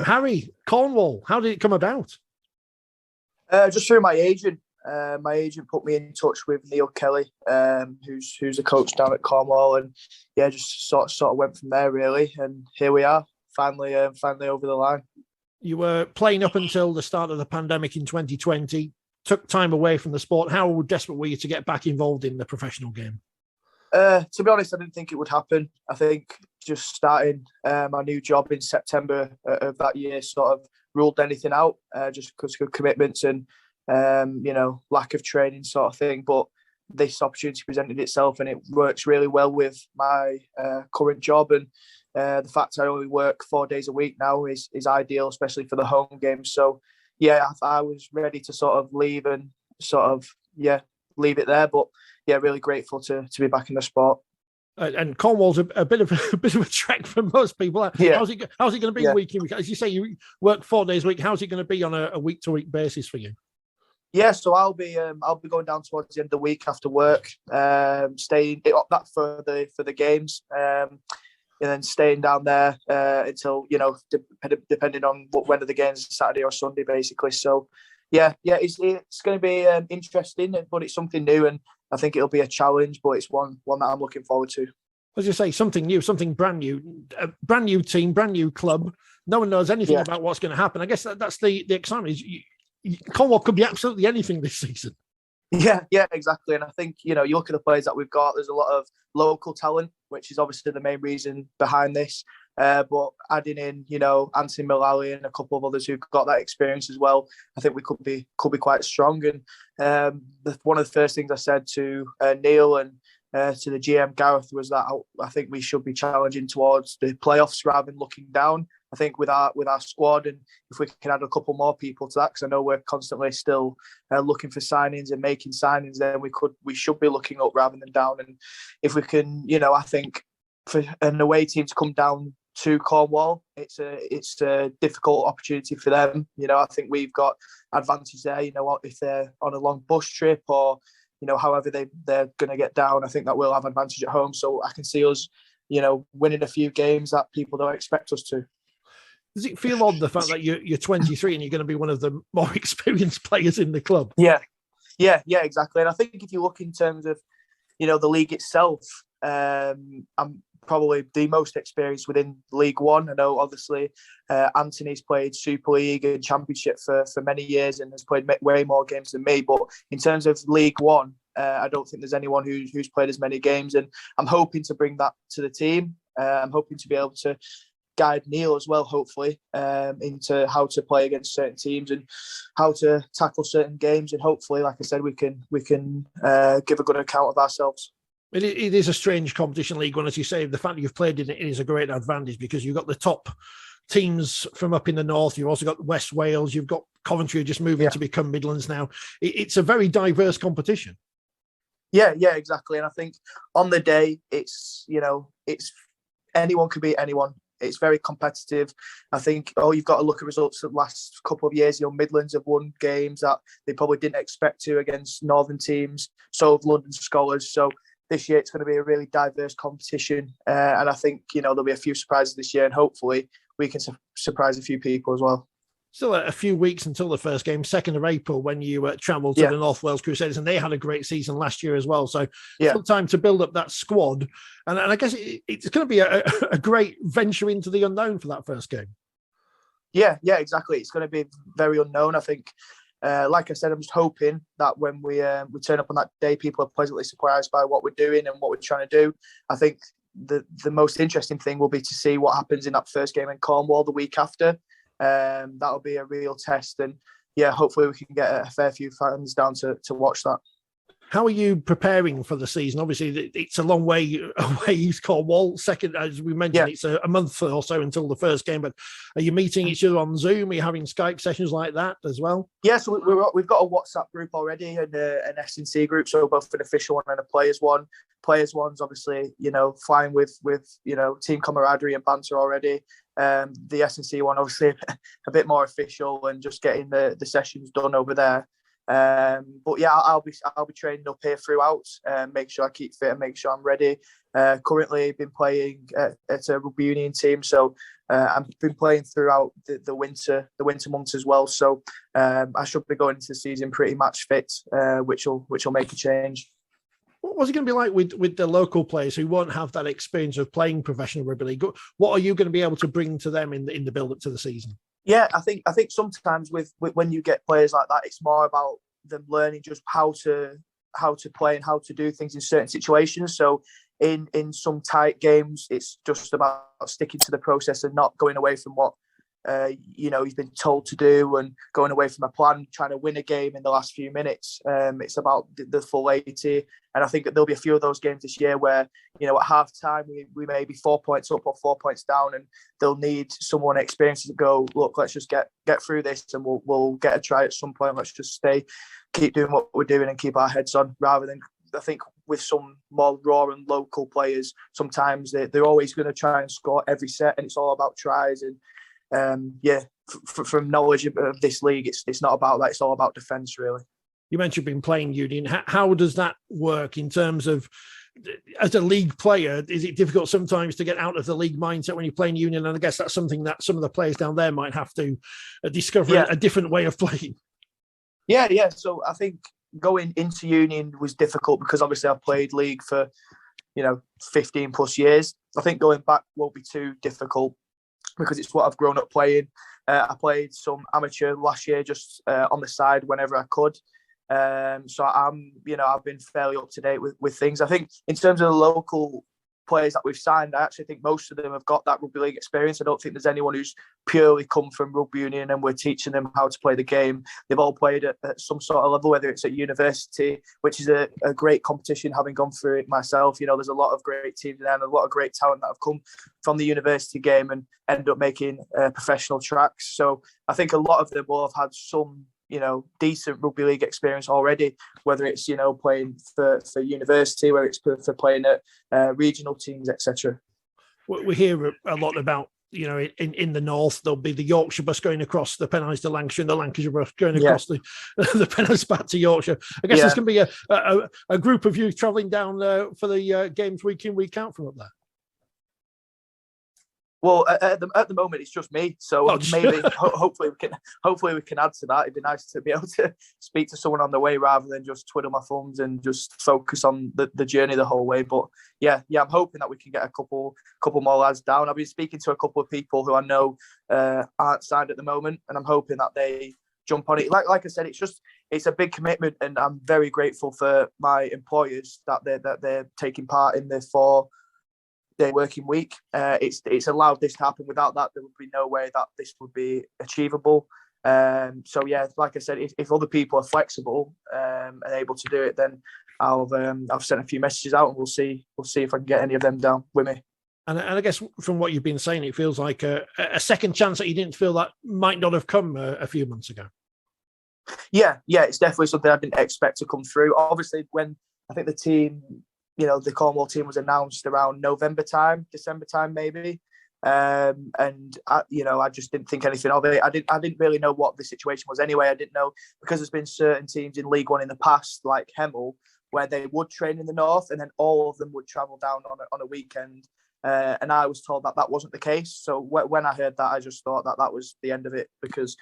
Harry, Cornwall, how did it come about? Just through my agent. My agent put me in touch with Neil Kelly, who's a coach down at Cornwall, and yeah, just sort of went from there really, and here we are, finally over the line. You were playing up until the start of the pandemic in 2020, took time away from the sport. How desperate were you to get back involved in the professional game? To be honest, I didn't think it would happen. I think just starting my new job in September of that year sort of ruled anything out, just because of commitments and lack of training sort of thing. But this opportunity presented itself, and it works really well with my current job. And the fact I only work 4 days a week now is ideal, especially for the home games. So yeah, I was ready to sort of leave and leave it there. But yeah, really grateful to be back in the sport. And Cornwall's a bit of a trek for most people. Yeah. How's it going to be week in week? As you say, you work 4 days a week. How's it going to be on a week to week basis for you? Yeah, so I'll be going down towards the end of the week after work, staying up that for the games, and then staying down there until depending on when of the games, Saturday or Sunday, basically. So yeah, it's going to be interesting, but it's something new, and I think it'll be a challenge, but it's one that I'm looking forward to. As you say, something new, something brand new, a brand new team, brand new club. No one knows anything about what's going to happen. I guess that's the excitement. Cornwall could be absolutely anything this season. Yeah, exactly. And I think, you look at the players that we've got, there's a lot of local talent, which is obviously the main reason behind this. But adding in, Anthony Mullally and a couple of others who've got that experience as well, I think we could be quite strong. And one of the first things I said to Neil and to the GM Gareth was that I think we should be challenging towards the playoffs rather than looking down. I think with our squad, and if we can add a couple more people to that, because I know we're constantly still looking for signings and making signings, then we should be looking up rather than down. And if we can, I think for an away team to come down to Cornwall, it's a difficult opportunity for them. I think we've got advantage there. If they're on a long bus trip or however they're going to get down, I think that we'll have advantage at home. So I can see us, winning a few games that people don't expect us to. Does it feel odd, the fact that you're 23 and you're going to be one of the more experienced players in the club? Yeah, exactly. And I think if you look in terms of, the league itself, I'm probably the most experienced within League One. I know, obviously, Anthony's played Super League and Championship for many years and has played way more games than me. But in terms of League One, I don't think there's anyone who's played as many games. And I'm hoping to bring that to the team. I'm hoping to be able to guide Neil as well, hopefully, into how to play against certain teams and how to tackle certain games. And hopefully, like I said, we can give a good account of ourselves. It is a strange competition, League One, as you say. The fact that you've played in it is a great advantage because you've got the top teams from up in the north. You've also got West Wales. You've got Coventry just moving to become Midlands now. It's a very diverse competition. Yeah, exactly. And I think on the day, it's anyone can beat anyone. It's very competitive. I think you've got to look at results of the last couple of years. Midlands have won games that they probably didn't expect to against northern teams. So have London Scholars. So this year it's going to be a really diverse competition. And I think, there'll be a few surprises this year, and hopefully we can surprise a few people as well. Still a few weeks until the first game, 2nd of April, when you travel to the North Wales Crusaders, and they had a great season last year as well. So still time to build up that squad. And I guess it's going to be a great venture into the unknown for that first game. Yeah, exactly. It's going to be very unknown. I think, like I said, I'm just hoping that when we turn up on that day, people are pleasantly surprised by what we're doing and what we're trying to do. I think the most interesting thing will be to see what happens in that first game in Cornwall the week after. That'll be a real test, and hopefully we can get a fair few fans down to watch that. How are you preparing for the season? Obviously, it's a long way away, East Cornwall. Second, as we mentioned, it's a month or so until the first game. But are you meeting each other on Zoom? Are you having Skype sessions like that as well? Yes, we've got a WhatsApp group already and an S&C group, so both an official one and a players one. Players one's obviously, flying with team camaraderie and banter already. The S&C one, obviously, a bit more official and just getting the sessions done over there. But yeah, I'll be training up here throughout, make sure I keep fit and make sure I'm ready. Currently been playing at a rugby union team, so I've been playing throughout the winter months as well. So I should be going into the season pretty match fit, which will make a change. What's it going to be like with the local players who won't have that experience of playing professional rugby league? What are you going to be able to bring to them in the build up to the season? Yeah, I think sometimes with when you get players like that, it's more about them learning just how to play and how to do things in certain situations. So in some tight games, it's just about sticking to the process and not going away from what he's been told to do and going away from a plan, trying to win a game in the last few minutes. It's about the full 80. And I think that there'll be a few of those games this year where, at half time, we may be 4 points up or 4 points down, and they'll need someone experienced to go, look, let's just get through this and we'll get a try at some point. Let's just keep doing what we're doing and keep our heads on, rather than, I think with some more raw and local players, sometimes they're always going to try and score every set, and it's all about tries. And from knowledge of this league, it's not about that. It's all about defence, really. You mentioned you've been playing union. How does that work in terms of, as a league player, is it difficult sometimes to get out of the league mindset when you're playing union? And I guess that's something that some of the players down there might have to discover a different way of playing. Yeah. So I think going into union was difficult because obviously I've played league for, 15 plus years. I think going back won't be too difficult because it's what I've grown up playing. I played some amateur last year just on the side whenever I could. So I've been fairly up to date with things. I think in terms of the local players that we've signed, I actually think most of them have got that rugby league experience. I don't think there's anyone who's purely come from rugby union and we're teaching them how to play the game. They've all played at some sort of level, whether it's at university, which is a great competition, having gone through it myself. There's a lot of great teams there and a lot of great talent that have come from the university game and end up making professional tracks. So I think a lot of them will have had some decent rugby league experience already, whether it's, playing for university, whether it's for playing at regional teams, etc. We hear a lot about, in the north, there'll be the Yorkshire bus going across the Pennines to Lancashire and the Lancashire bus going across the Pennines back to Yorkshire. I guess there's going to be a group of you travelling down for the games week in, week out from up there. Well, at the moment, it's just me. So maybe, hopefully we can add to that. It'd be nice to be able to speak to someone on the way rather than just twiddle my thumbs and just focus on the journey the whole way. But yeah, I'm hoping that we can get a couple more lads down. I've been speaking to a couple of people who I know aren't signed at the moment, and I'm hoping that they jump on it. Like I said, it's a big commitment, and I'm very grateful for my employers that they're taking part in the 4-day working week. It's allowed this to happen. Without that, there would be no way that this would be achievable. So yeah, like I said, if other people are flexible and able to do it, then I've sent a few messages out, and we'll see if I can get any of them down with me. And I guess from what you've been saying, it feels like a second chance that you didn't feel that might not have come a few months ago. Yeah, it's definitely something I didn't expect to come through. Obviously, when I think the team, the Cornwall team was announced around November time, December time, maybe. And I just didn't think anything of it. I didn't really know what the situation was anyway. I didn't know, because there's been certain teams in League One in the past, like Hemel, where they would train in the north and then all of them would travel down on a weekend. And I was told that wasn't the case. So when I heard that, I just thought that was the end of it, because,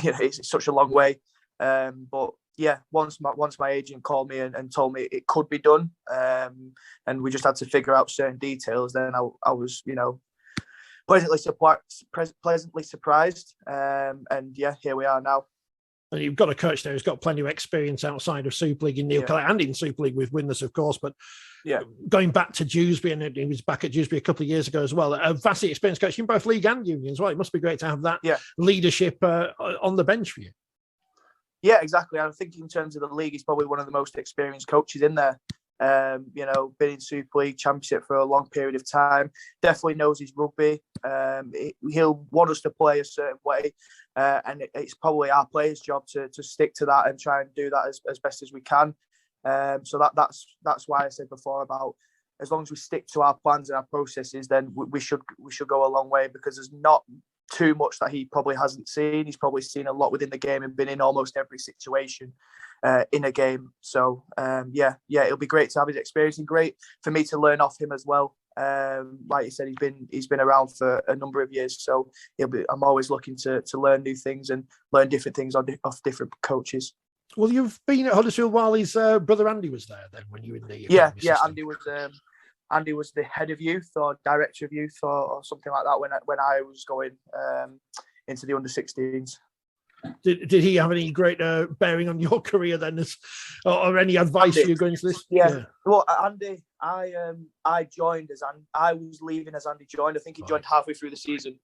it's such a long way. But yeah, once my agent called me and told me it could be done, and we just had to figure out certain details, then I was, pleasantly surprised. And yeah, here we are now. And you've got a coach there who's got plenty of experience outside of Super League in Neil Kelly and in Super League with Windless, of course. But going back to Dewsbury, and he was back at Dewsbury a couple of years ago as well, a vastly experienced coach in both league and union as well. It must be great to have that leadership on the bench for you. Yeah, exactly. I think in terms of the league, he's probably one of the most experienced coaches in there. Been in Super League, Championship for a long period of time. Definitely knows his rugby. He'll want us to play a certain way, and it's probably our players' job to stick to that and try and do that as best as we can. So that's why I said before about, as long as we stick to our plans and our processes, then we should go a long way, because there's not too much that he probably hasn't seen. He's probably seen a lot within the game and been in almost every situation in a game. So it'll be great to have his experience and great for me to learn off him as well. Like you said, he's been around for a number of years, so I'm always looking to learn new things and learn different things off different coaches. Well, you've been at Huddersfield while his brother Andy was there. Then, when you were in the system. Andy was the head of youth or director of youth or something like that when I was going into the under-16s. Did he have any great bearing on your career then, or any advice for you going into this? Yeah. Well, Andy, I joined I was leaving as Andy joined. I think he joined halfway through the season,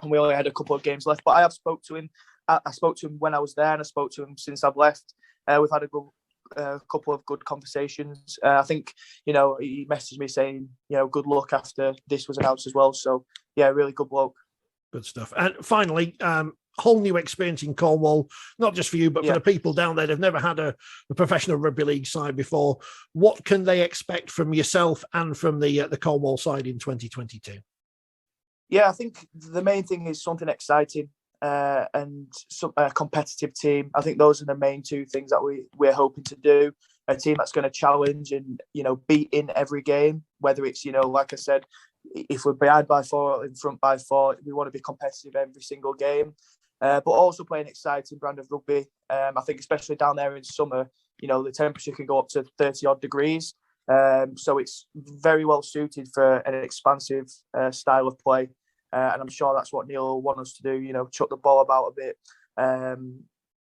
and we only had a couple of games left. But I have spoke to him. I spoke to him when I was there, and I spoke to him since I've left. We've had a couple of good conversations. I think, he messaged me saying, good luck after this was announced as well. So, yeah, really good bloke. Good stuff. And finally, whole new experience in Cornwall, not just for you, but for the people down there. They've never had a professional rugby league side before. What can they expect from yourself and from the Cornwall side in 2022? Yeah, I think the main thing is something exciting. And a competitive team. I think those are the main two things that we're hoping to do. A team that's going to challenge and beat in every game. Whether it's like I said, if we're behind by 4, in front by 4, we want to be competitive every single game. But also play an exciting brand of rugby. I think especially down there in summer, the temperature can go up to 30 odd degrees. So it's very well suited for an expansive style of play. And I'm sure that's what Neil will want us to do, chuck the ball about a bit,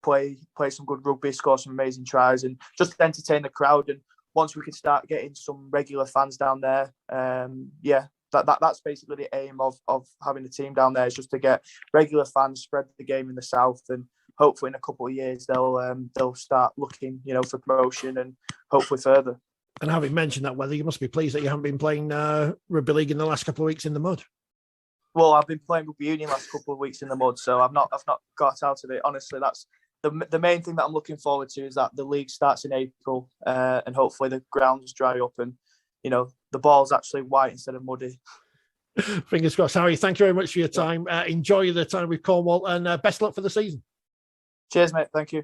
play some good rugby, score some amazing tries and just entertain the crowd. And once we can start getting some regular fans down there, that's basically the aim of having a team down there, is just to get regular fans, spread the game in the south, and hopefully in a couple of years they'll start looking, for promotion and hopefully further. And having mentioned that weather, you must be pleased that you haven't been playing rugby league in the last couple of weeks in the mud. Well, I've been playing rugby union last couple of weeks in the mud, so I've not got out of it. Honestly, that's the main thing that I'm looking forward to, is that the league starts in April, and hopefully the grounds dry up and the ball's actually white instead of muddy. Fingers crossed, Harry. Thank you very much for your time. Enjoy the time with Cornwall, and best luck for the season. Cheers, mate. Thank you.